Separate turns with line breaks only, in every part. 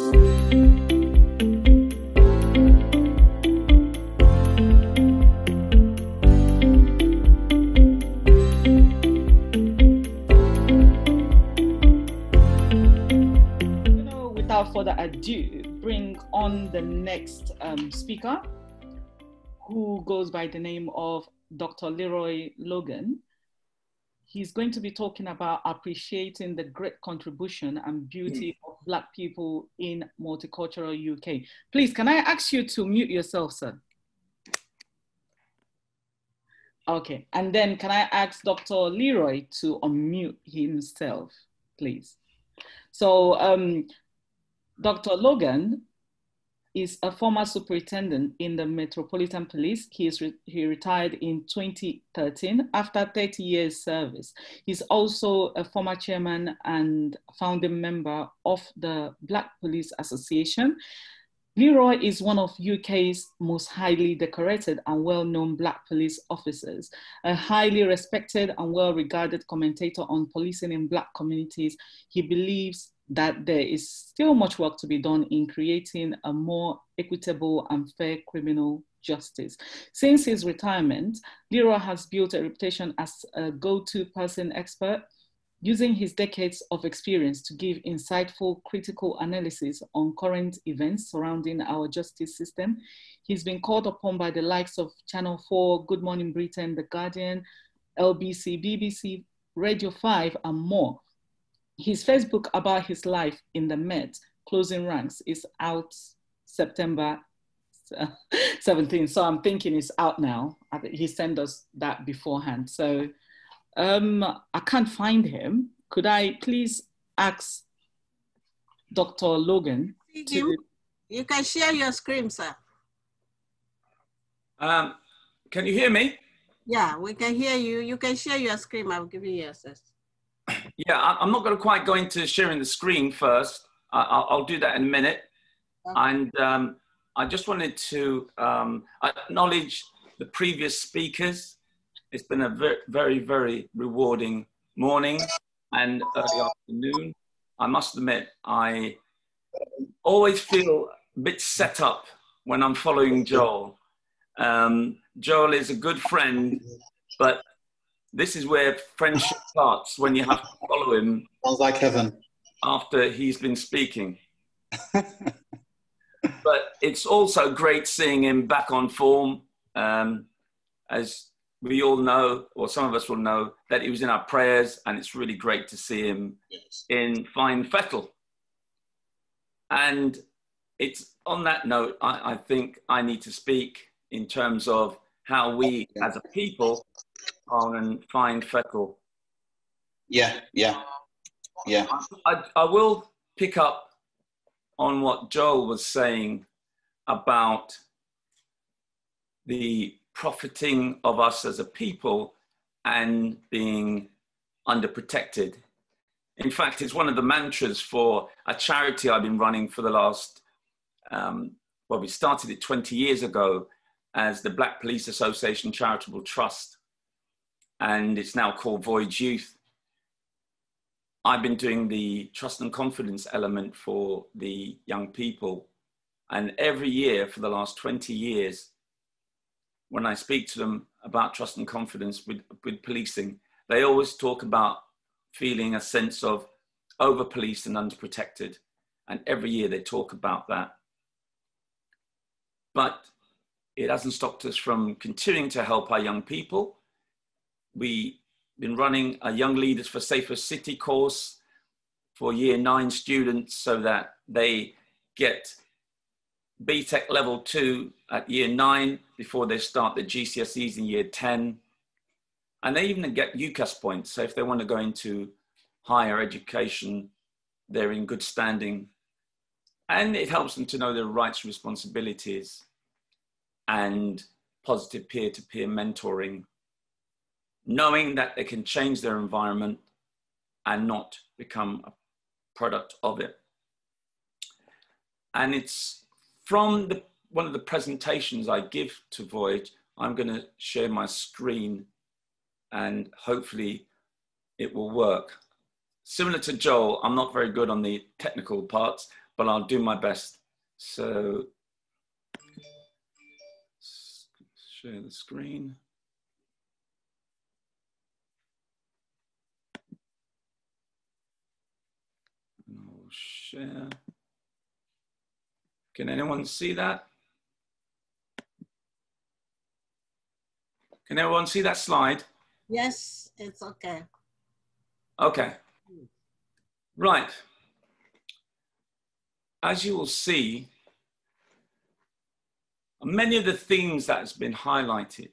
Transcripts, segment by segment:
Without further ado, bring on the next speaker, who goes by the name of Dr. Leroy Logan. He's going to be talking about appreciating the great contribution and beauty of Black people in multicultural UK. Please, can I ask you to mute yourself, sir? Okay, and then can I ask Dr. Leroy to unmute himself, please? So, Dr. Logan is a former superintendent in the Metropolitan Police. He retired in 2013 after 30 years service. He's also a former chairman and founding member of the Black Police Association. Leroy is one of UK's most highly decorated and well-known Black police officers, a highly respected and well-regarded commentator on policing in Black communities. He believes that there is still much work to be done in creating a more equitable and fair criminal justice. Since his retirement, Leroy has built a reputation as a go-to person expert, using his decades of experience to give insightful, critical analysis on current events surrounding our justice system. He's been called upon by the likes of Channel 4, Good Morning Britain, The Guardian, LBC, BBC, Radio 5, and more. His first book about his life in the Met, Closing Ranks, is out September 17th. So I'm thinking it's out now. He sent us that beforehand. So I can't find him. Could I please ask Dr. Logan to...
You can share your screen, sir.
Can you hear me?
Yeah, we can hear you. You can share your screen. I'll give you access.
Yeah, I'm not going to quite go into sharing the screen first. I'll do that in a minute. Okay. And I just wanted to acknowledge the previous speakers. It's been a very, very rewarding morning and early afternoon. I must admit, I always feel a bit set up when I'm following Joel. Joel is a good friend, but this is where friendship starts, when you have to follow him.
Sounds like heaven.
After he's been speaking. But it's also great seeing him back on form. As we all know, or some of us will know, that he was in our prayers, and it's really great to see him in fine fettle. And it's on that note, I think I need to speak in terms of how we as a people are in fine fettle.
Yeah.
I will pick up on what Joel was saying about the profiting of us as a people and being underprotected. In fact, it's one of the mantras for a charity I've been running for the last, well, we started it 20 years ago as the Black Police Association Charitable Trust, and it's now called Voyage Youth. I've been doing the trust and confidence element for the young people. And every year for the last 20 years, when I speak to them about trust and confidence with policing, they always talk about feeling a sense of over-policed and underprotected. And every year they talk about that. But it hasn't stopped us from continuing to help our young people. We've been running a Young Leaders for Safer City course for Year 9 students so that they get BTEC level 2 at Year 9 before they start the GCSEs in Year 10. And they even get UCAS points. So if they want to go into higher education, they're in good standing. And it helps them to know their rights and responsibilities and positive peer-to-peer mentoring, knowing that they can change their environment and not become a product of it. And it's from one of the presentations I give to Voyage. I'm going to share my screen and hopefully it will work. Similar to Joel, I'm not very good on the technical parts, but I'll do my best. So, share the screen. And I'll share. Can anyone see that? Can everyone see that slide?
Yes, it's okay.
Okay. Right. As you will see, many of the themes that has been highlighted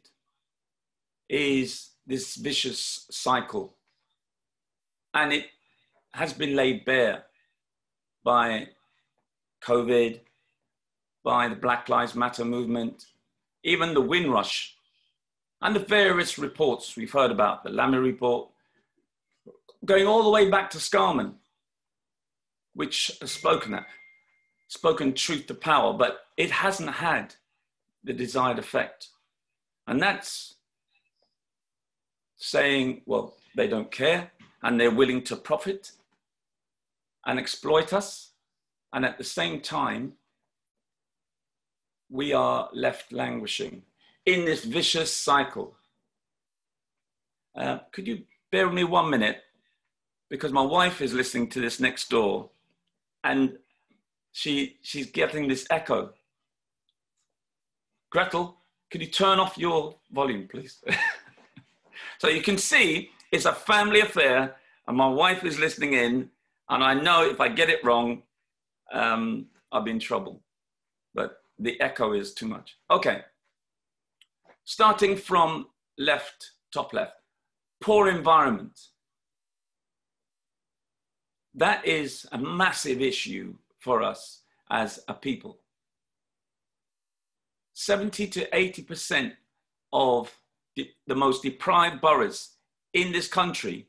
is this vicious cycle. And it has been laid bare by COVID, by the Black Lives Matter movement, even the Windrush, and the various reports we've heard about, the Lamy report, going all the way back to Scarman, which has spoken truth to power, but it hasn't had the desired effect. And that's saying, well, they don't care and they're willing to profit and exploit us. And at the same time, we are left languishing in this vicious cycle. Could you bear with me 1 minute? Because my wife is listening to this next door and she's getting this echo. Gretel, could you turn off your volume, please? So you can see it's a family affair and my wife is listening in, and I know if I get it wrong, I'll be in trouble. But the echo is too much. Okay. Starting from left, top left, poor environment. That is a massive issue for us as a people. 70 to 80% of the most deprived boroughs in this country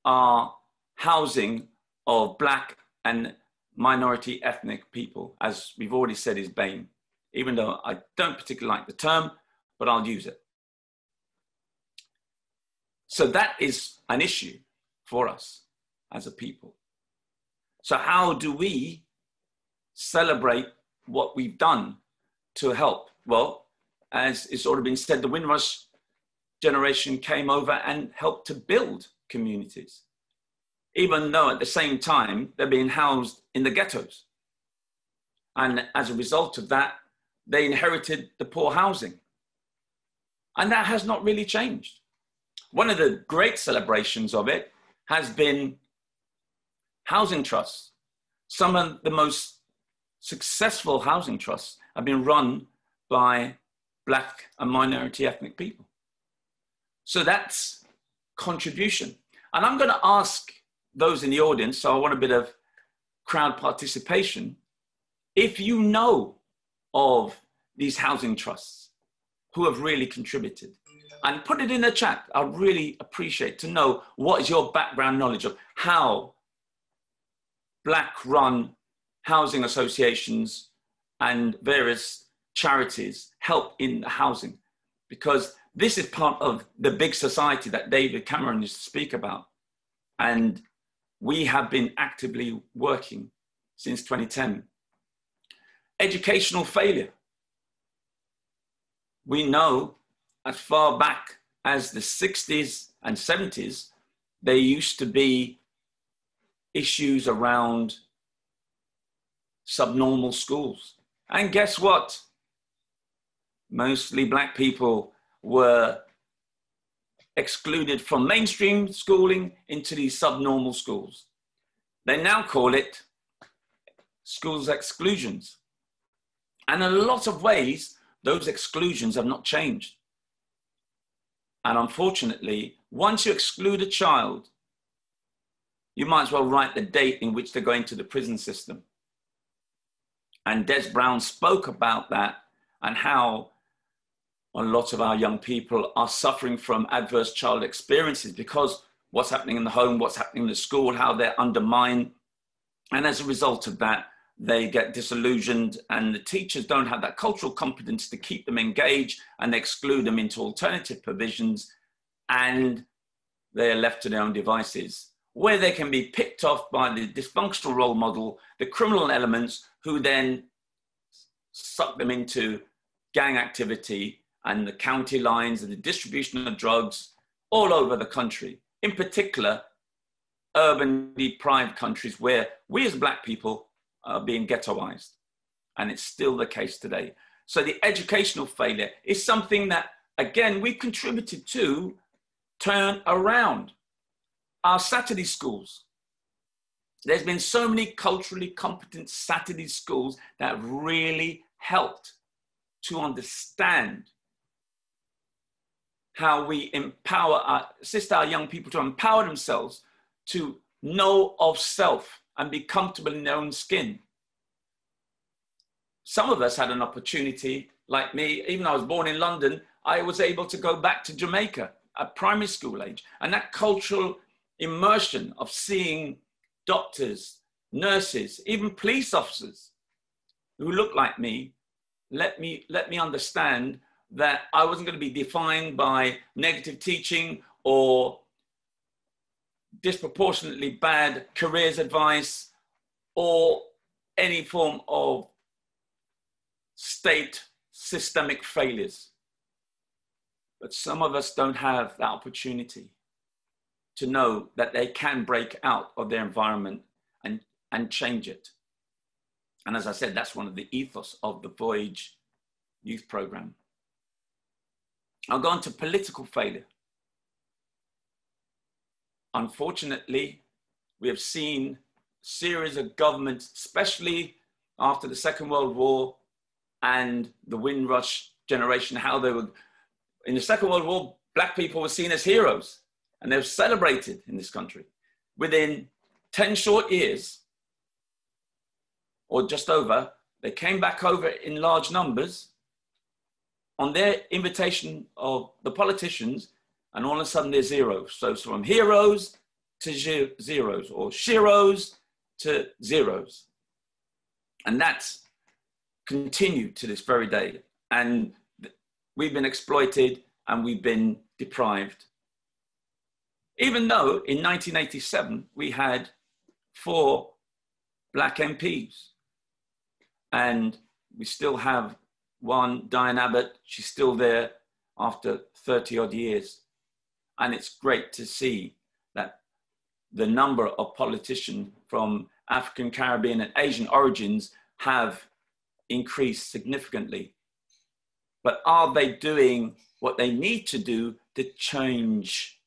are housing of Black and minority ethnic people, as we've already said is BAME, even though I don't particularly like the term, but I'll use it. So that is an issue for us as a people. So how do we celebrate what we've done to help? Well, as it's already been said, the Windrush generation came over and helped to build communities, even though at the same time they're being housed in the ghettos. And as a result of that, they inherited the poor housing. And that has not really changed. One of the great celebrations of it has been housing trusts. Some of the most successful housing trusts have been run by Black and minority ethnic people. So that's contribution. And I'm going to ask those in the audience, so I want a bit of crowd participation, if you know of these housing trusts who have really contributed. And put it in the chat. I'd really appreciate to know what is your background knowledge of how Black-run housing associations and various charities help in the housing, because this is part of the big society that David Cameron used to speak about. And we have been actively working since 2010. Educational failure. We know as far back as the 60s and 70s, there used to be issues around subnormal schools. And guess what? Mostly Black people were excluded from mainstream schooling into these subnormal schools. They now call it schools exclusions. And in a lot of ways, those exclusions have not changed. And unfortunately, once you exclude a child, you might as well write the date in which they're going to the prison system. And Des Brown spoke about that and how a lot of our young people are suffering from adverse child experiences because what's happening in the home, what's happening in the school, how they're undermined. And as a result of that, they get disillusioned and the teachers don't have that cultural competence to keep them engaged, and they exclude them into alternative provisions and they're left to their own devices. where they can be picked off by the dysfunctional role model, the criminal elements who then suck them into gang activity and the county lines and the distribution of drugs all over the country, in particular, urban deprived countries where we as Black people are being ghettoized. And it's still the case today. So the educational failure is something that, again, we contributed to turn around. Our Saturday schools. There's been so many culturally competent Saturday schools that have really helped to understand how we assist our young people to empower themselves to know of self and be comfortable in their own skin. Some of us had an opportunity, like me, even though I was born in London, I was able to go back to Jamaica at primary school age. And that cultural immersion of seeing doctors, nurses, even police officers who looked like me, let me understand that I wasn't going to be defined by negative teaching or disproportionately bad careers advice or any form of state systemic failures. But some of us don't have that opportunity to know that they can break out of their environment and change it. And as I said, that's one of the ethos of the Voyage Youth Program. I'll go on to political failure. Unfortunately, we have seen a series of governments, especially after the Second World War and the Windrush generation, how they were, in the Second World War, Black people were seen as heroes and they were celebrated in this country. Within 10 short years, or just over, they came back over in large numbers on their invitation of the politicians, and all of a sudden they're zeros. So it's from heroes to zeros, or sheroes to zeros. And that's continued to this very day. And we've been exploited and we've been deprived. Even though in 1987, we had 4 Black MPs, and we still have one, Diane Abbott, she's still there after 30 odd years. And it's great to see that the number of politicians from African, Caribbean and Asian origins have increased significantly. But are they doing what they need to do to change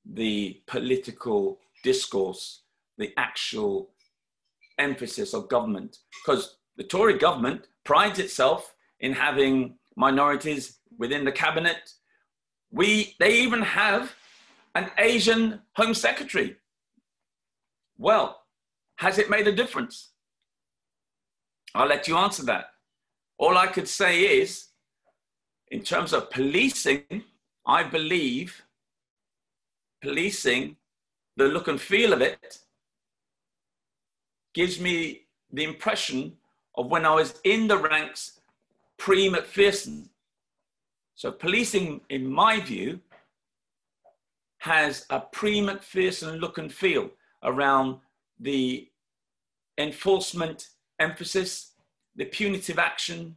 the political discourse, the actual emphasis of government? Because the Tory government prides itself in having minorities within the cabinet. They even have an Asian Home Secretary. Well, has it made a difference? I'll let you answer that. All I could say is, in terms of policing, I believe policing, the look and feel of it, gives me the impression of when I was in the ranks pre-McPherson. So policing, in my view, has a pre-McPherson look and feel around the enforcement emphasis, the punitive action,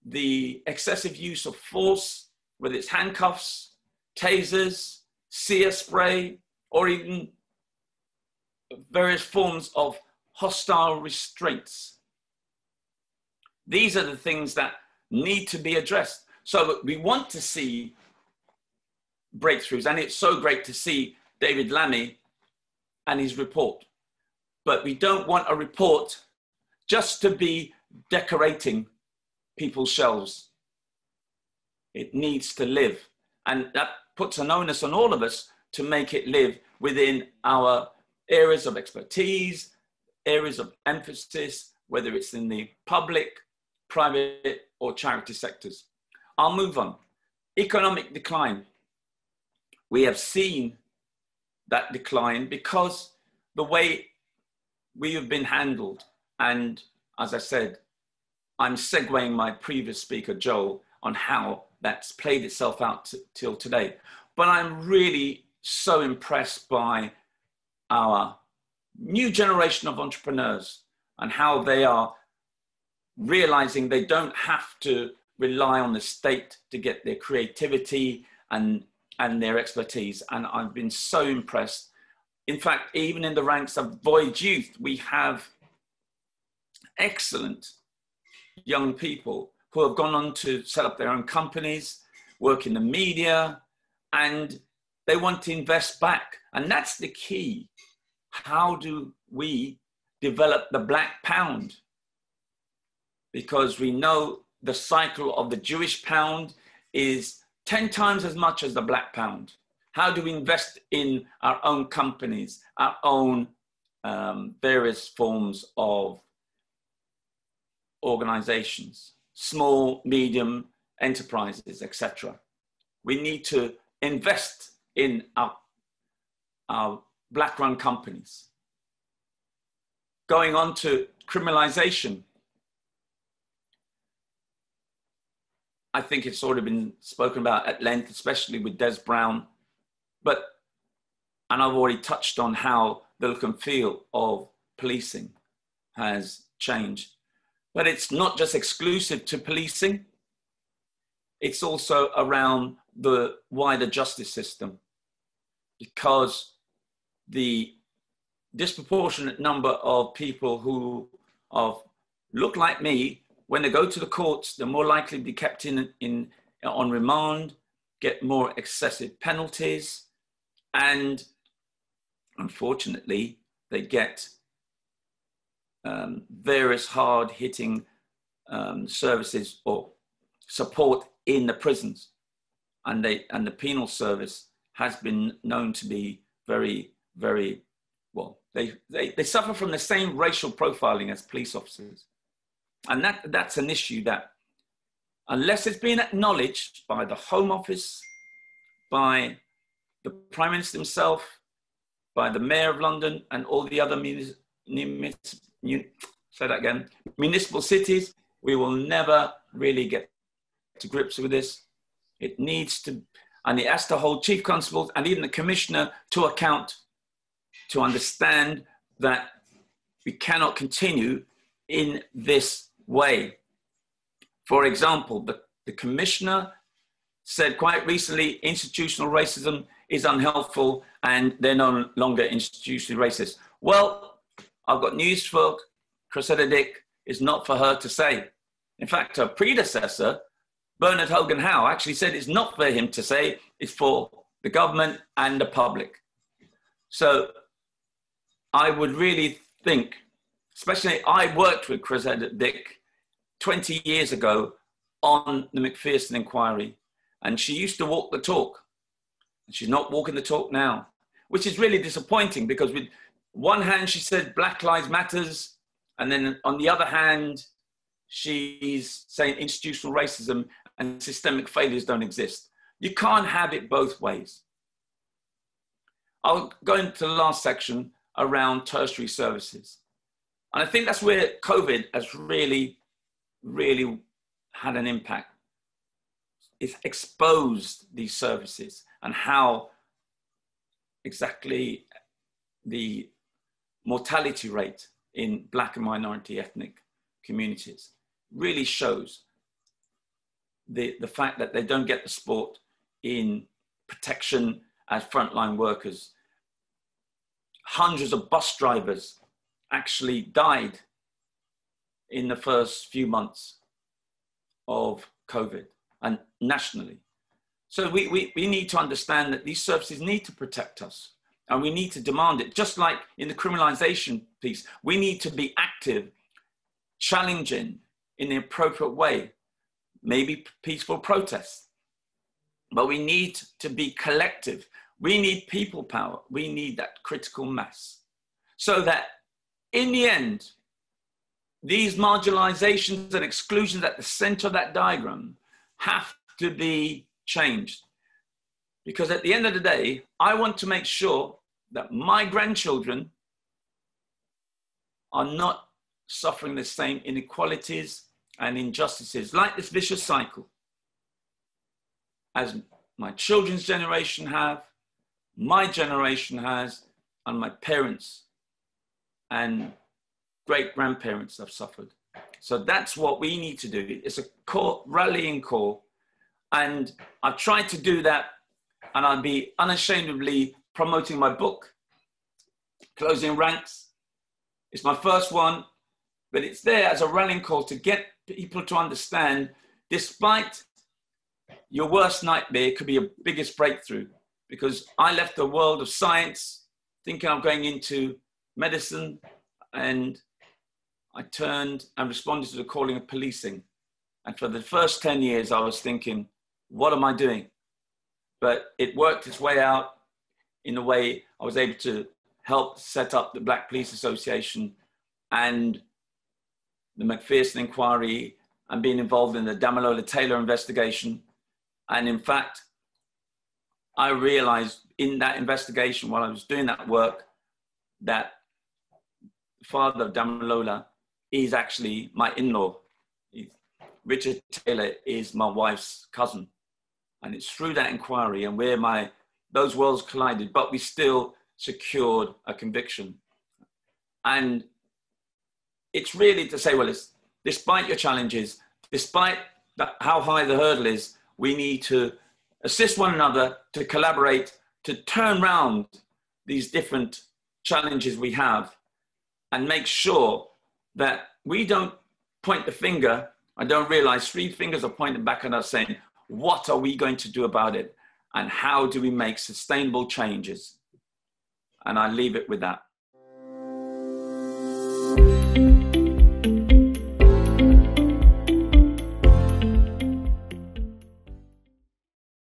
the excessive use of force, whether it's handcuffs, tasers, sear spray, or even various forms of hostile restraints. These are the things that need to be addressed. So we want to see breakthroughs, and it's so great to see David Lammy and his report. But we don't want a report just to be decorating people's shelves. It needs to live. And that puts an onus on all of us to make it live within our areas of expertise, areas of emphasis, whether it's in the public, private, or charity sectors. I'll move on. Economic decline. We have seen that decline because the way we have been handled, and as I said, I'm segueing my previous speaker, Joel, on how that's played itself out till today. But I'm really so impressed by our new generation of entrepreneurs and how they are realizing they don't have to rely on the state to get their creativity and their expertise. And I've been so impressed. In fact, even in the ranks of Voyage Youth, we have excellent young people who have gone on to set up their own companies, work in the media, and they want to invest back. And that's the key. How do we develop the black pound? Because we know the cycle of the Jewish pound is 10 times as much as the black pound. How do we invest in our own companies, our own various forms of organizations, small, medium enterprises, etc. We need to invest in our black-run companies. Going on to criminalisation, I think it's already been spoken about at length, especially with Des Brown, and I've already touched on how the look and feel of policing has changed. But it's not just exclusive to policing, it's also around the wider justice system, because the disproportionate number of people who look like me, when they go to the courts, they're more likely to be kept on remand, get more excessive penalties, and unfortunately, they get various hard-hitting services or support in the prisons, and the penal service has been known to be very, very well. They suffer from the same racial profiling as police officers, and that's an issue that, unless it's been acknowledged by the Home Office, by the Prime Minister himself, by the Mayor of London, and all the other municipal cities, we will never really get to grips with this. It needs to, and it has to hold chief constables and even the commissioner to account, to understand that we cannot continue in this way. For example, the commissioner said quite recently, institutional racism is unhelpful and they're no longer institutionally racist. Well, I've got news for Cressida Dick. It's not for her to say. In fact, her predecessor, Bernard Hogan Howe, actually said it's not for him to say, it's for the government and the public. So I would really think, especially I worked with Cressida Dick 20 years ago on the Macpherson inquiry, and she used to walk the talk. And she's not walking the talk now, which is really disappointing, because with one hand she said Black Lives Matters, and then on the other hand she's saying institutional racism and systemic failures don't exist. You can't have it both ways. I'll go into the last section around tertiary services. And I think that's where COVID has really, really had an impact. It's exposed these services and how exactly the mortality rate in Black and minority ethnic communities really shows the fact that they don't get the support in protection as frontline workers. Hundreds of bus drivers actually died in the first few months of COVID and nationally. So we need to understand that these services need to protect us, and we need to demand it. Just like in the criminalisation piece, we need to be active, challenging in the appropriate way, maybe peaceful protests, but we need to be collective. We need people power. We need that critical mass, so that in the end, these marginalizations and exclusions at the center of that diagram have to be changed. Because at the end of the day, I want to make sure that my grandchildren are not suffering the same inequalities and injustices, like this vicious cycle, as my children's generation have, my generation has, and my parents and great-grandparents have suffered. So that's what we need to do. It's a call, rallying call. And I've tried to do that, and I'll be unashamedly promoting my book, Closing Ranks. It's my first one, but it's there as a rallying call to get people to understand, despite your worst nightmare, it could be your biggest breakthrough. Because I left the world of science thinking I'm going into medicine, and I turned and responded to the calling of policing. And for the first 10 years, I was thinking, what am I doing? But it worked its way out in a way I was able to help set up the Black Police Association and the Macpherson inquiry, and being involved in the Damilola Taylor investigation. And in fact, I realized in that investigation, while I was doing that work, that the father of Damilola is actually my in-law. Richard Taylor is my wife's cousin. And it's through that inquiry and where those worlds collided, but we still secured a conviction. And it's really to say, well, despite your challenges, despite how high the hurdle is, we need to assist one another, to collaborate, to turn around these different challenges we have and make sure that we don't point the finger. I don't realize 3 fingers are pointing back at us saying, what are we going to do about it? And how do we make sustainable changes? And I leave it with that.